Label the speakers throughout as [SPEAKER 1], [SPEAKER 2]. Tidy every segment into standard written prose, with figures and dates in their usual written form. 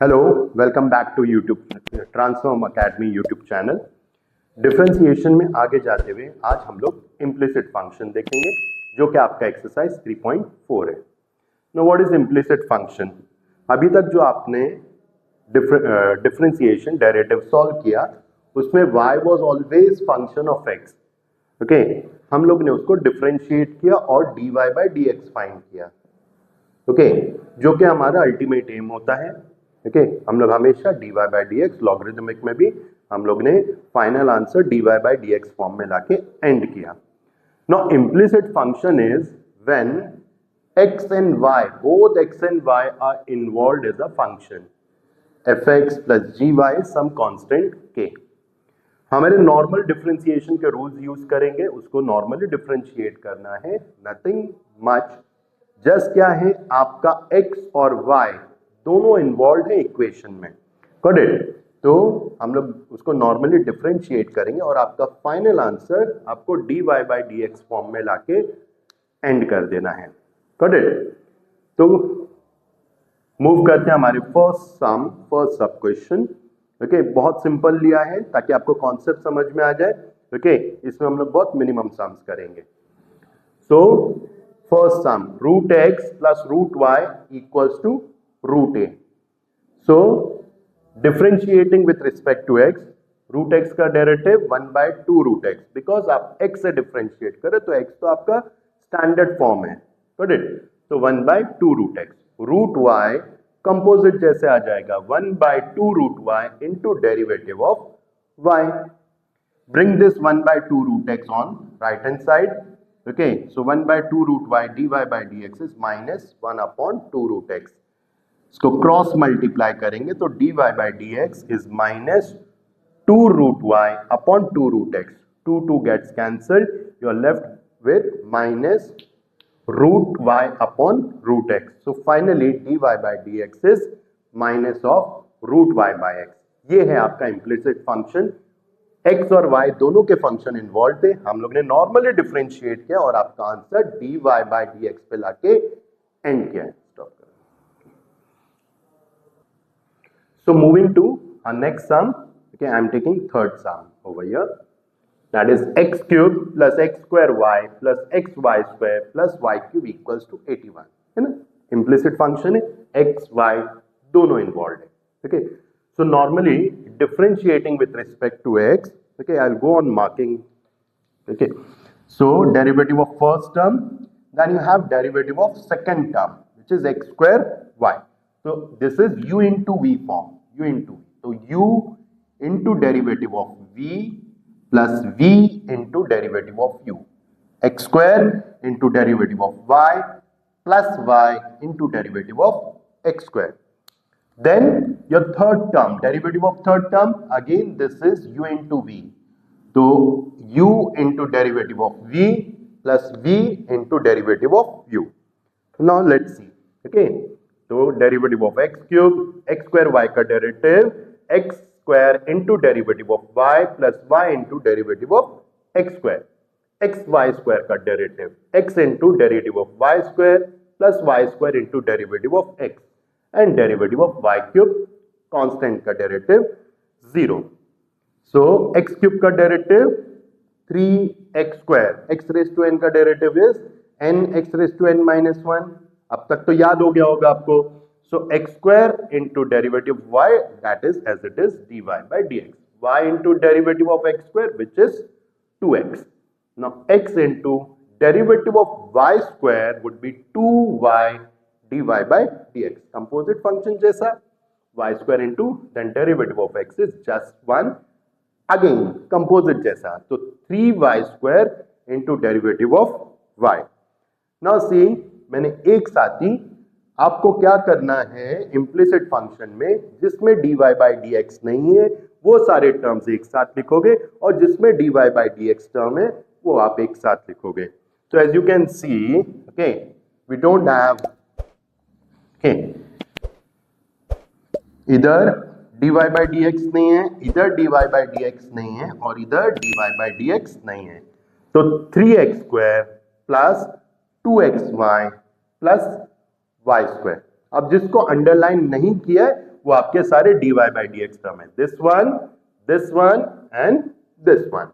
[SPEAKER 1] Hello, welcome back to YouTube Transform Academy YouTube channel. Differentiation में आगे जाते हुए आज हम लोग इम्प्लिसिट फंक्शन देखेंगे जो कि आपका एक्सरसाइज 3.4 है। Know what is implicit function? अभी तक जो आपने डिफरेंशिएशन डेरिवेटिव सॉल्व किया उसमें y was always function of x। Okay, हम लोग ने उसको डिफरेंशिएट किया और dy बाई dx फाइंड किया। ओके, जो कि हमारा अल्टीमेट एम होता है। ओके, हम लोग हमेशा dy बाई dx लॉगरिदमिक में भी हम लोग ने final answer dy by dx form में लाके एंड किया। Now implicit function is when x and y, both x and y are involved as a function fx plus gy some constant k। हमारे normal differentiation के rules use करेंगे, उसको normally differentiate करना है, nothing much. Just क्या है, आपका x और y दोनों इन्वॉल्व है इक्वेशन में। Got it? तो हम लोग उसको नॉर्मली डिफरेंशिएट करेंगे और आपका फाइनल आंसर आपको dy बाई dx फॉर्म में लाके एंड कर देना है। Got it? तो मूव करते हैं हमारे फर्स्ट सब क्वेश्चन। ओके, बहुत सिंपल लिया है ताकि आपको कॉन्सेप्ट समझ में आ जाए। ओके, इसमें हम लोग बहुत मिनिमम सम्स करेंगे। So first sum, root x plus root y equals to root a. So differentiating with respect to x, root x का डेरिवेटिव 1/2 रूट एक्स, बिकॉज आप एक्स से डिफरेंशिएट करें तो एक्स तो आपका स्टैंडर्ड फॉर्म है। Got it? तो 1/2 root x, root y composite जैसे आ जाएगा 1/2 root y into derivative of y. Bring this 1/2 root x on right hand side. Okay, so 1/2 root y dy by dx is minus 1/2 root x. इसको cross multiply करेंगे तो dy by dx is minus 2 root y upon 2 root x. 2 gets cancelled. You are left with minus root y upon root x. So finally dy by dx is minus of root y by x. ये है आपका implicit function। x और y दोनों के function involve थे, हम लोग ने नॉर्मली डिफरेंशिएट किया और आपका आंसर dy बाई dx पे लाके एंड किया है। स्टॉप करो। So moving to our next sum. Okay, I am taking third sum over here, that is x cube plus x square y plus xy square plus y cube equals to 81, है ना? Implicit function है, x y दोनों involve है। Okay, so normally differentiating with respect to x, okay, I'll go on marking. Okay, so derivative of first term, then you have derivative of second term, which is x square y. So this is u into v form, u into v. So u into derivative of v plus v into derivative of u, x square into derivative of y plus y into derivative of x square. Then your third term, derivative of third term, again this is u into v. So u into derivative of v plus v into derivative of u. Now let's see. Okay, so derivative of x cube, x square y का derivative, x square into derivative of y plus y into derivative of x square, x y square का derivative, x into derivative of y square plus y square into derivative of x and derivative of y cube, constant का derivative 0. So x cube का derivative 3x square, x raised to n का derivative is n x raised to n minus 1. अब तक तो याद हो गया होगा आपको। So x square into derivative y, that is as it is dy by dx, y into derivative of x square which is 2x. Now x into derivative of y square would be 2y dy by dx, composite function जैसा, y square into then derivative of x is just 1, again composite जैसा, तो 3y square into derivative of y. Now see, मैंने एक साथ ही आपको क्या करना है implicit फंक्शन में, जिसमें dy by dx नहीं है वो सारे टर्म्स एक साथ लिखोगे और जिसमें dy by dx टर्म है वो आप एक साथ लिखोगे। So as you can see, okay, we don't have इधर dy by dx नहीं है, इधर dy by dx नहीं है और इधर dy by dx नहीं है। तो 3x square plus 2xy plus y square, अब जिसको अंडरलाइन नहीं किया है वो आपके सारे dy by dx टर्म है, this one and this one,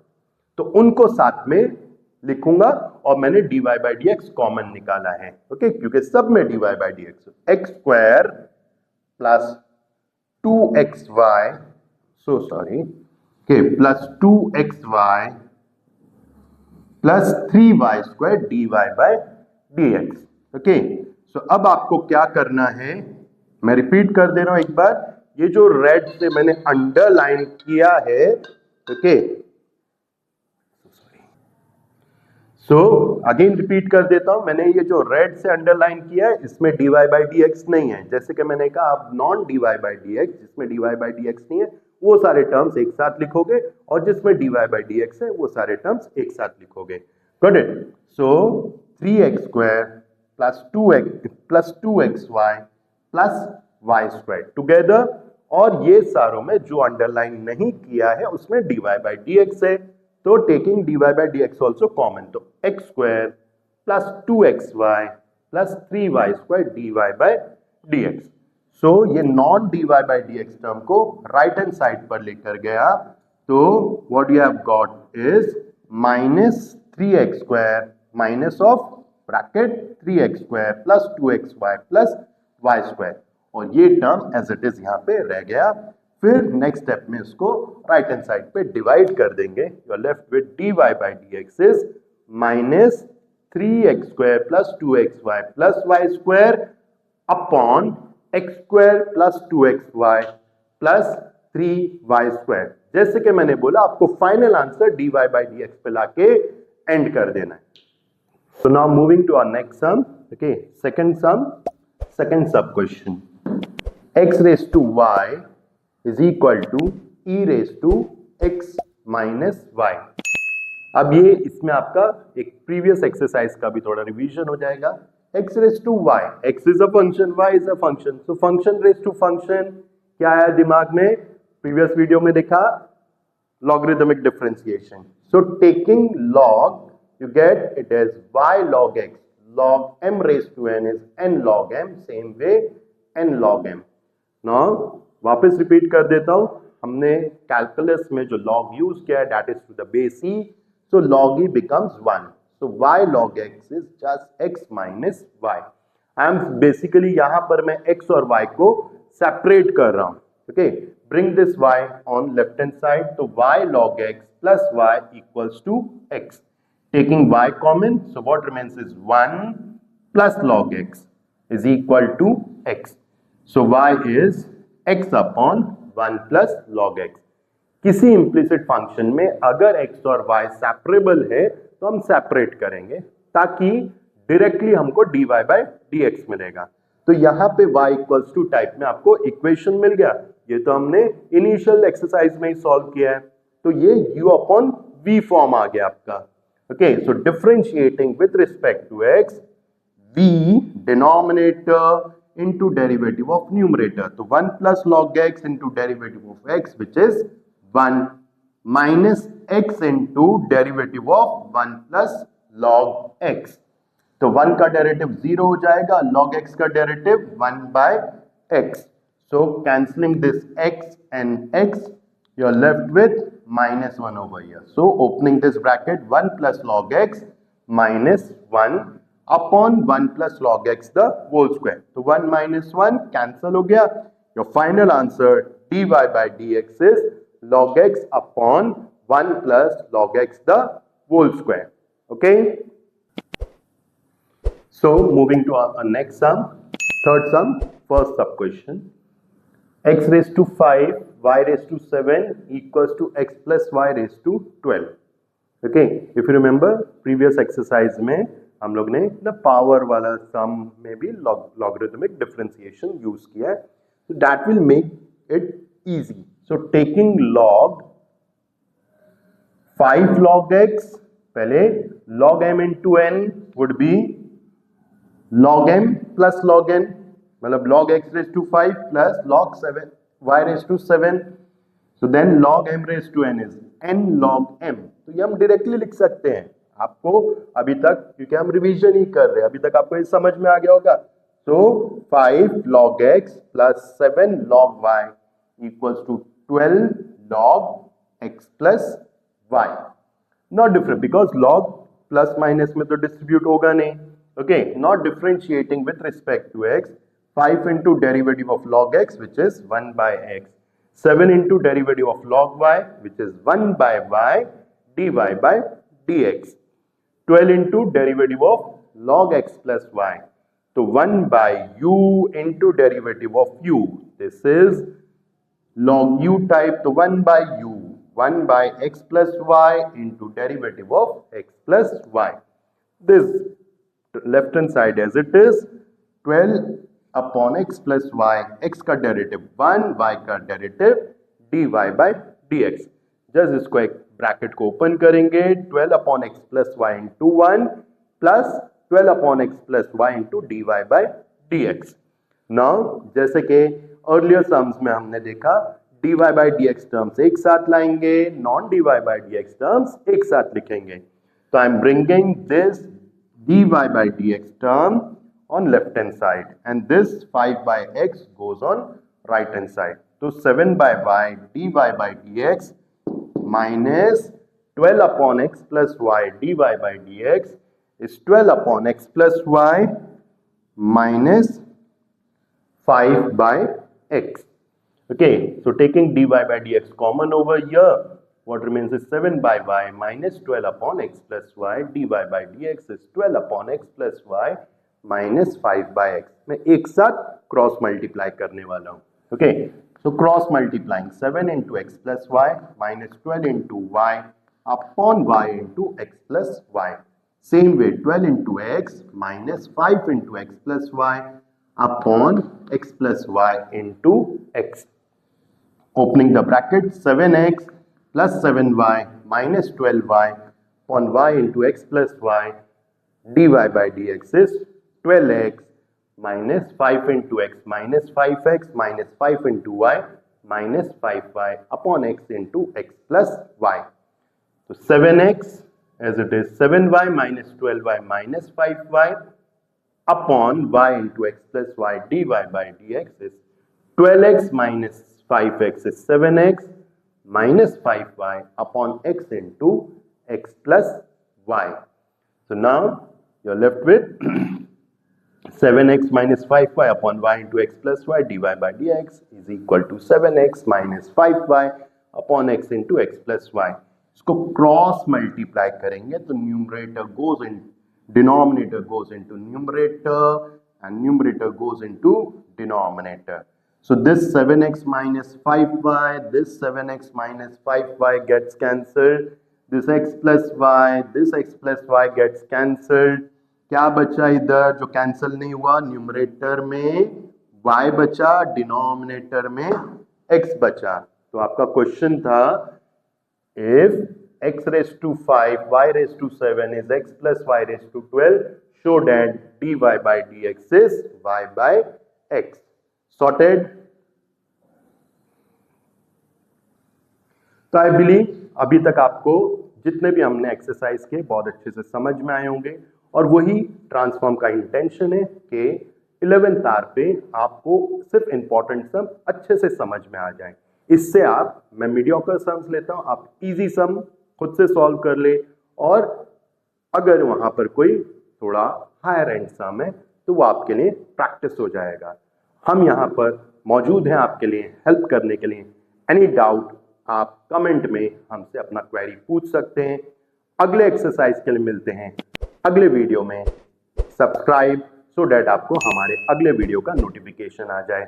[SPEAKER 1] तो उनको साथ में लिखूंगा और मैंने dy by dx कॉमन निकाला है, ओके, क्योंकि सब में dy by dx, x square plus 2xy, so sorry, okay, plus 2xy plus 3y square dy by dx, okay. So अब आपको क्या करना है, मैं रिपीट कर दे रहा हूं एक बार, ये जो रेड से मैंने अंडरलाइन किया है, ओके, सो अगेन रिपीट कर देता हूं, मैंने ये जो रेड से अंडरलाइन किया है इसमें dy by dx नहीं है, जैसे कि मैंने कहा आप नॉन dy by dx, जिसमें dy by dx नहीं है वो सारे टर्म्स एक साथ लिखोगे और जिसमें dy by dx है वो सारे टर्म्स एक साथ लिखोगे, got it. So 3x square plus 2xy plus y square together, और ये सारों में जो अंडरलाइन नहीं किया है उसमें dy by dx है, तो taking dy by dx also common, तो x square plus 2xy plus 3y square dy by dx। सो ये non dy by dx term को राइट हैंड साइड पर लेकर गया, तो what you have got is minus 3x square minus of bracket 3x square plus 2xy plus y square, और ये term as it is यहाँ पे रह गया। फिर नेक्स्ट स्टेप में इसको राइट हैंड साइड पे डिवाइड कर देंगे, you are left with dy by dx is minus 3x square plus 2xy plus y square upon x square plus 2xy plus 3y square. जैसे कि मैंने बोला आपको final answer dy by dx पे लाके एंड कर देना है। So now moving to our next sum, okay, second sub question, x raised to y is equal to e raised to x minus y। अब ये इसमें आपका एक प्रीवियस एक्सरसाइज का भी थोड़ा रिवीजन हो जाएगा। x raised to y, x is a function, y is a function, so function raised to function क्या आया दिमाग में, प्रीवियस वीडियो में देखा, logarithmic differentiation, so taking log you get it as y log x, log m raised to n is n log m, same way n log m। now वापस repeat कर देता हूं, हमने कैलकुलस में जो log use किया है that is to the base e, so log e becomes 1, so y log x is just x minus y। I am basically यहां पर मैं x और y को सेपरेट कर रहा हूं, okay, bring this y on left hand side, तो y log x plus y equals to x, taking y common, so what remains is 1 plus log x is equal to x, so y is x upon 1 plus log x। किसी implicit function में अगर x और y separable है तो हम separate करेंगे ताकि directly हमको dy by dx मिलेगा। तो यहाँ पे y इक्वल्स टू टाइप में आपको इक्वेशन मिल गया, ये तो हमने इनिशियल एक्सरसाइज में ही सॉल्व किया है, तो ये u अपॉन v फॉर्म आ गया आपका। Okay, so differentiating with respect to x, v denominator into derivative of numerator, तो 1 plus log x into derivative of x which is 1 minus x into derivative of 1 plus log x, तो 1 का derivative 0 हो जाएगा, log x का derivative 1 by x, so cancelling this x and x you are left with minus 1 over here, so opening this bracket 1 plus log x minus 1 upon 1 plus log x the whole square, तो 1 minus 1 cancel हो गया, your final answer dy by dx is log x upon 1 plus log x the whole square. Okay, so moving to our next sum, third sum, first sub question, x raised to 5 y raised to 7 equals to x plus y raised to 12। Okay, if you remember previous exercise में हम लोग ने ना power वाला सम में भी logarithmic differentiation use किया है, so that will make it easy, so taking log 5 log x, पहले log m into n would be log m plus log n, मतलब log x raised to 5 plus log 7 y raised to 7, so then log m raised to n is n log m, तो ये हम directly लिख सकते हैं। आपको अभी तक, क्योंकि हम रिवीजन ही कर रहे हैं, अभी तक आपको ये समझ में आ गया होगा, So 5 log x plus 7 log y equals to 12 log x plus y. Not different because log plus minus में तो distribute होगा नहीं. Okay, not differentiating with respect to x. 5 into derivative of log x, which is 1 by x. 7 into derivative of log y, which is 1 by y dy by dx. 12 into derivative of log x plus y. So 1 by u into derivative of u. This is log u type. So 1 by u. 1 by x plus y into derivative of x plus y. This left hand side as it is 12 upon x plus y, x का derivative 1, y का derivative dy by dx. Just इसको एक bracket को open करेंगे 12 upon x plus y into 1 plus 12 upon x plus y into dy by dx. Now जैसे कि earlier sums में हमने देखा dy by dx टर्म्स एक साथ लाएंगे, non dy by dx terms एक साथ लिखेंगे. तो I am bringing this dy by dx term on left hand side and this 5 by x goes on right hand side. So 7 by y dy by dx minus 12 upon x plus y dy by dx is 12 upon x plus y minus 5 by x. Okay, so taking dy by dx common over here, what remains is 7 by y minus 12 upon x plus y dy by dx is 12 upon x plus y minus 5 by x. मैं एक साथ cross multiply करने वाला हूँ. Okay, so cross multiplying 7 into x plus y minus 12 into y upon y into x plus y. Same way 12 into x minus 5 into x plus y upon x plus y into x. Opening the bracket 7x plus 7y minus 12y upon y into x plus y dy by dx is 12x minus 5 into x minus 5x minus 5 into y minus 5y upon x into x plus y. So 7x as it is 7y minus 12y minus 5y upon y into x plus y dy by dx is 12x minus 5x is 7x minus 5y upon x into x plus y. So now you're left with 7x minus 5y upon y into x plus y dy by dx is equal to 7x minus 5y upon x into x plus y. इसको cross multiply करेंगे तो numerator goes in denominator goes into numerator and numerator goes into denominator. So this 7x minus 5y, this 7x minus 5y gets cancelled. This x plus y gets cancelled. क्या बचा इधर जो cancel नहीं हुआ? Numerator में y बचा, denominator में x बचा. तो आपका क्वेश्चन था if x raised to 5 y raised to 7 is x plus y raised to 12, show that dy by dx is y by x. Sorted? तो आई बिलीव अभी तक आपको जितने भी हमने एक्सरसाइज के बहुत अच्छे से समझ में आए होंगे और वही ट्रांसफॉर्म का इंटेंशन है कि 11th आवर पे आपको सिर्फ इंपॉर्टेंट सम अच्छे से समझ में आ जाए. इससे आप मैं मीडियोकर सम्स लेता हूं, आप इजी सम खुद से सॉल्व कर ले और अगर वहां पर कोई थोड़ा हायर एंड सम है तो वो आपके लिए प्रैक्टिस हो जाएगा. हम यहाँ पर मौजूद हैं आपके लिए हेल्प करने के लिए. एनी डाउट आप कमेंट में हमसे अपना क्वेरी पूछ सकते हैं. अगले एक्सरसाइज के लिए मिलते हैं अगले वीडियो में. सब्सक्राइब सो डैट आपको हमारे अगले वीडियो का नोटिफिकेशन आ जाए.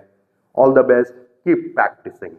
[SPEAKER 1] All the best, keep practising.